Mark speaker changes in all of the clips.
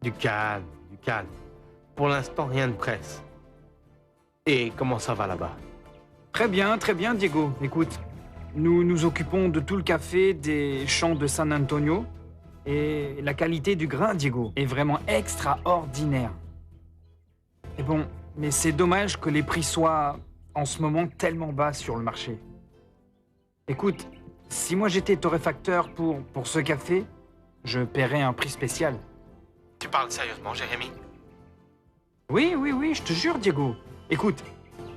Speaker 1: Du calme, du calme. Pour l'instant, rien ne presse. Et comment ça va là-bas?
Speaker 2: Très bien, Diego. Écoute, nous nous occupons de tout le café des champs de San Antonio et la qualité du grain, Diego, est vraiment extraordinaire. Et bon, mais c'est dommage que les prix soient en ce moment tellement bas sur le marché. Écoute, si moi j'étais torréfacteur pour ce café, je paierais un prix spécial.
Speaker 1: Tu parles sérieusement, Jérémy?
Speaker 2: Oui, je te jure, Diego. Écoute,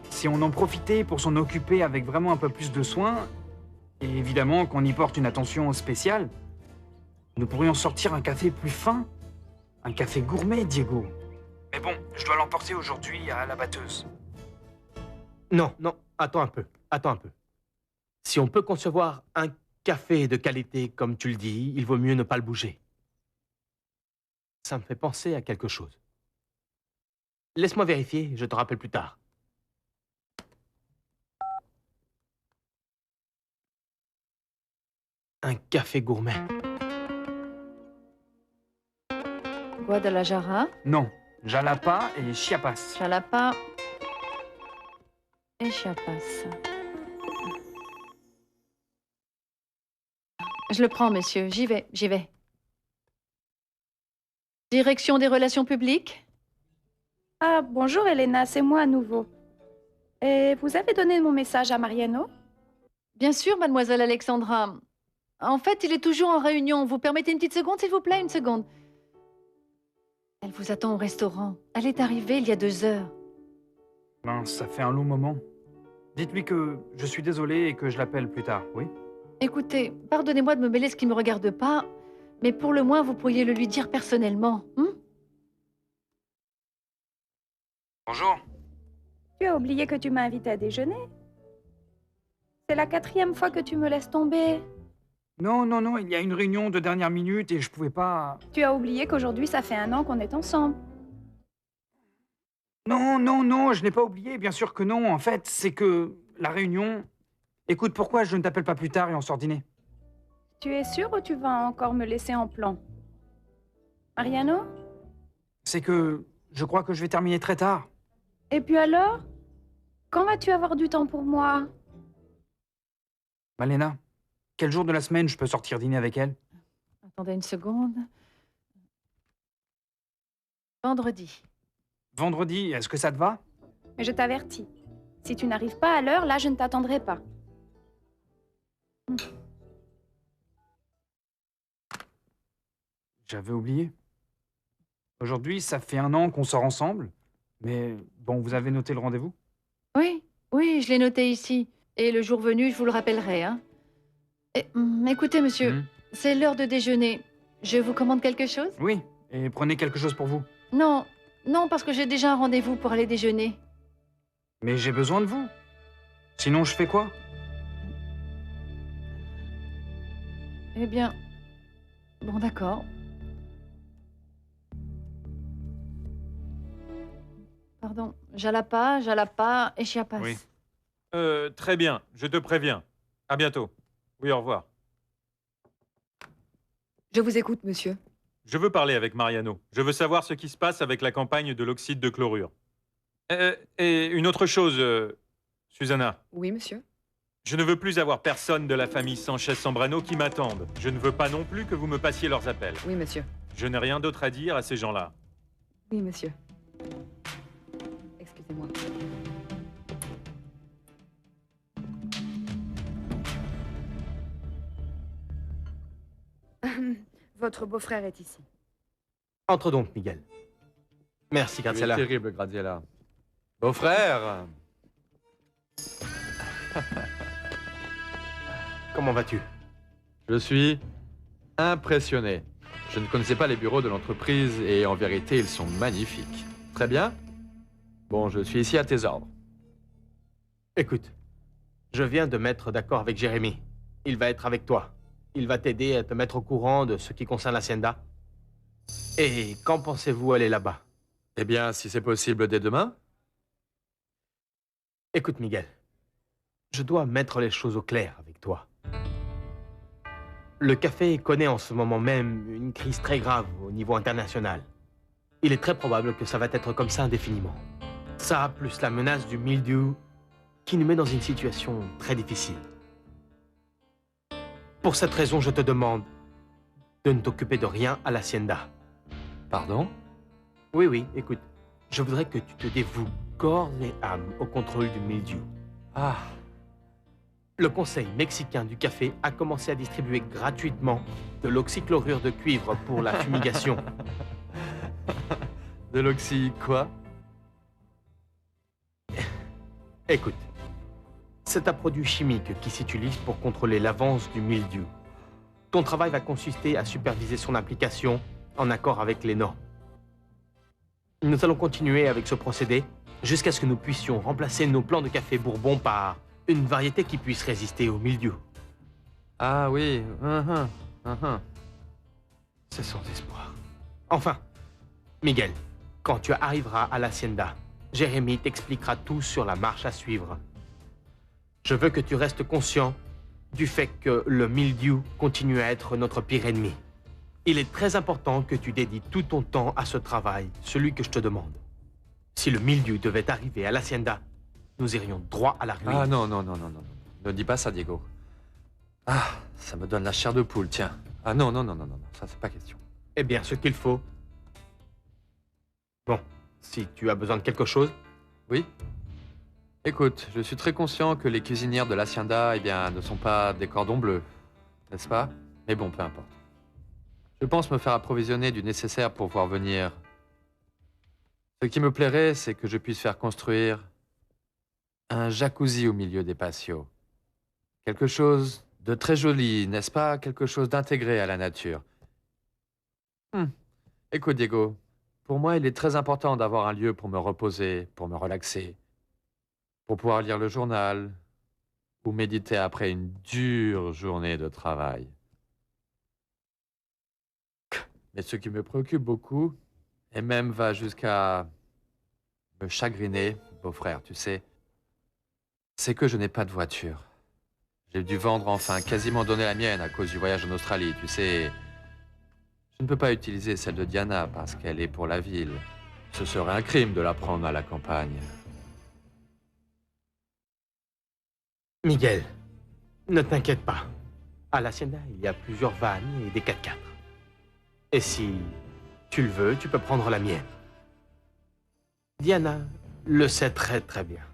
Speaker 2: si on en profitait pour s'en occuper avec vraiment un peu plus de soin, et évidemment qu'on y porte une attention spéciale, nous pourrions sortir un café plus fin. Un café gourmet, Diego. Mais bon, je dois l'emporter aujourd'hui à la batteuse.
Speaker 1: Non, attends un peu, attends un peu. Si on peut concevoir un café de qualité, comme tu le dis, il vaut mieux ne pas le bouger. Ça me fait penser à quelque chose. Laisse-moi vérifier, je te rappelle plus tard. Un café gourmet.
Speaker 3: Guadalajara,
Speaker 2: Non, Jalapa et Chiapas.
Speaker 3: Jalapa et Chiapas. Je le prends, monsieur. J'y vais. Direction des relations publiques?
Speaker 4: Ah, bonjour Elena, c'est moi à nouveau. Et vous avez donné mon message à Mariano?
Speaker 3: Bien sûr, mademoiselle Alexandra. En fait, il est toujours en réunion. Vous permettez une petite seconde, s'il vous plaît? Une seconde. Elle vous attend au restaurant. Elle est arrivée il y a 2 heures.
Speaker 2: Mince, ça fait un long moment. Dites-lui que je suis désolé et que je l'appelle plus tard, oui?
Speaker 3: Écoutez, pardonnez-moi de me mêler ce qui ne me regarde pas, mais pour le moins, vous pourriez le lui dire personnellement.
Speaker 2: Bonjour.
Speaker 4: Tu as oublié que tu m'as invité à déjeuner? C'est la 4e fois que tu me laisses tomber.
Speaker 2: Non, il y a une réunion de dernière minute et je pouvais pas...
Speaker 4: Tu as oublié qu'aujourd'hui, ça fait 1 an qu'on est ensemble.
Speaker 2: Non, je n'ai pas oublié, bien sûr que non. En fait, c'est que la réunion... Écoute, pourquoi je ne t'appelle pas plus tard et on sort dîner?
Speaker 4: Tu es sûr ou tu vas encore me laisser en plan? Mariano?
Speaker 2: C'est que je crois que je vais terminer très tard.
Speaker 4: Et puis alors? Quand vas-tu avoir du temps pour moi?
Speaker 2: Malena, quel jour de la semaine je peux sortir dîner avec elle?
Speaker 3: Attendez une seconde. Vendredi.
Speaker 2: Vendredi, est-ce que ça te va?
Speaker 4: Mais je t'avertis. Si tu n'arrives pas à l'heure, là, je ne t'attendrai pas.
Speaker 2: J'avais oublié. Aujourd'hui, ça fait 1 an qu'on sort ensemble. Mais bon, vous avez noté le rendez-vous?
Speaker 3: Oui, je l'ai noté ici. Et le jour venu, je vous le rappellerai, hein. Écoutez, monsieur, c'est l'heure de déjeuner. Je vous commande quelque chose?
Speaker 2: Oui, et prenez quelque chose pour vous.
Speaker 3: Non, parce que j'ai déjà un rendez-vous pour aller déjeuner.
Speaker 2: Mais j'ai besoin de vous. Sinon, je fais quoi?
Speaker 3: Eh bien, bon, d'accord. Pardon, Jalapa et Chiapas.
Speaker 2: Oui.
Speaker 5: Très bien, je te préviens. À bientôt. Oui, au revoir.
Speaker 6: Je vous écoute, monsieur.
Speaker 5: Je veux parler avec Mariano. Je veux savoir ce qui se passe avec la campagne de l'oxyde de chlorure. Et une autre chose, Susanna.
Speaker 6: Oui, monsieur.
Speaker 5: Je ne veux plus avoir personne de la famille Sanchez-Sambrano qui m'attende. Je ne veux pas non plus que vous me passiez leurs appels.
Speaker 6: Oui, monsieur.
Speaker 5: Je n'ai rien d'autre à dire à ces gens-là.
Speaker 6: Oui, monsieur. Excusez-moi. Votre beau-frère est ici.
Speaker 1: Entre donc, Miguel. Merci,
Speaker 7: Tu es
Speaker 1: Graziella.
Speaker 7: terrible, Graziella. Beau-frère!
Speaker 1: Comment vas-tu?
Speaker 7: Je suis impressionné. Je ne connaissais pas les bureaux de l'entreprise et en vérité, ils sont magnifiques. Très bien. Bon, je suis ici à tes ordres.
Speaker 1: Écoute, je viens de mettre d'accord avec Jérémy. Il va être avec toi. Il va t'aider à te mettre au courant de ce qui concerne l'hacienda. Et quand pensez-vous aller là-bas?
Speaker 7: Eh bien, si c'est possible dès demain.
Speaker 1: Écoute, Miguel, je dois mettre les choses au clair avec toi. Le café connaît en ce moment même une crise très grave au niveau international. Il est très probable que ça va être comme ça indéfiniment. Ça, plus la menace du mildiou, qui nous met dans une situation très difficile. Pour cette raison, je te demande de ne t'occuper de rien à l'hacienda.
Speaker 7: Pardon?
Speaker 1: Oui, oui, écoute, je voudrais que tu te dévoues corps et âme au contrôle du mildiou.
Speaker 7: Ah,
Speaker 1: Le Conseil mexicain du café a commencé à distribuer gratuitement de l'oxychlorure de cuivre pour la fumigation.
Speaker 7: de l'oxy quoi?
Speaker 1: Écoute, c'est un produit chimique qui s'utilise pour contrôler l'avance du mildiou. Ton travail va consister à superviser son application en accord avec les normes. Nous allons continuer avec ce procédé jusqu'à ce que nous puissions remplacer nos plants de café Bourbon par une variété qui puisse résister au mildiou.
Speaker 7: Ah oui,
Speaker 1: C'est sans espoir. Enfin, Miguel, quand tu arriveras à l'hacienda, Jérémy t'expliquera tout sur la marche à suivre. Je veux que tu restes conscient du fait que le mildiou continue à être notre pire ennemi. Il est très important que tu dédies tout ton temps à ce travail, celui que je te demande. Si le mildiou devait arriver à l'hacienda, nous irions droit à la ruine.
Speaker 7: Ah non. Ne dis pas ça, Diego. Ah, ça me donne la chair de poule, tiens. Ah non, ça c'est pas question.
Speaker 1: Eh bien, ce qu'il faut... Bon, si tu as besoin de quelque chose,
Speaker 7: Oui? Écoute, je suis très conscient que les cuisinières de l'hacienda, ne sont pas des cordons bleus, n'est-ce pas? Mais bon, peu importe. Je pense me faire approvisionner du nécessaire pour pouvoir venir. Ce qui me plairait, c'est que je puisse faire construire un jacuzzi au milieu des patios. Quelque chose de très joli, n'est-ce pas? Quelque chose d'intégré à la nature. Écoute, Diego, pour moi, il est très important d'avoir un lieu pour me reposer, pour me relaxer, pour pouvoir lire le journal ou méditer après une dure journée de travail. Mais ce qui me préoccupe beaucoup, et même va jusqu'à me chagriner, beau-frère, tu sais, c'est que je n'ai pas de voiture. J'ai dû vendre enfin, quasiment donner la mienne à cause du voyage en Australie, tu sais. Je ne peux pas utiliser celle de Diana parce qu'elle est pour la ville. Ce serait un crime de la prendre à la campagne.
Speaker 1: Miguel, ne t'inquiète pas. À l'hacienda, il y a plusieurs vannes et des 4x4. Et si tu le veux, tu peux prendre la mienne. Diana le sait très très bien.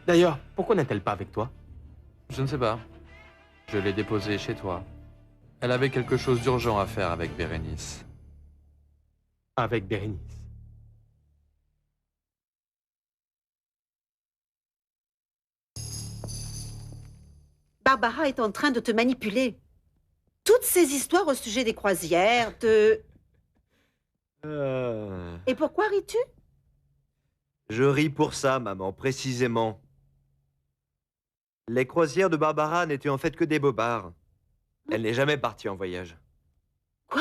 Speaker 1: D'ailleurs, pourquoi n'est-elle pas avec toi?
Speaker 7: Je ne sais pas. Je l'ai déposée chez toi. Elle avait quelque chose d'urgent à faire avec Bérénice.
Speaker 1: Avec Bérénice.
Speaker 8: Barbara est en train de te manipuler. Toutes ces histoires au sujet des croisières, Et pourquoi ris-tu?
Speaker 9: Je ris pour ça, maman, précisément. Les croisières de Barbara n'étaient en fait que des bobards. Elle n'est jamais partie en voyage.
Speaker 8: Quoi?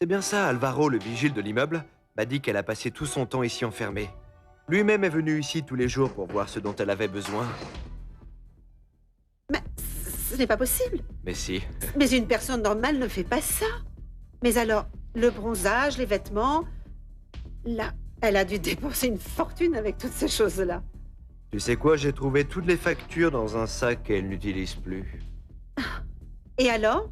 Speaker 9: C'est bien ça, Alvaro, le vigile de l'immeuble, m'a dit qu'elle a passé tout son temps ici enfermée. Lui-même est venu ici tous les jours pour voir ce dont elle avait besoin.
Speaker 8: Mais ce n'est pas possible.
Speaker 9: Mais si.
Speaker 8: Mais une personne normale ne fait pas ça. Mais alors, le bronzage, les vêtements... Là, elle a dû dépenser une fortune avec toutes ces choses-là.
Speaker 9: Tu sais quoi, j'ai trouvé toutes les factures dans un sac qu'elle n'utilise plus.
Speaker 8: Et alors?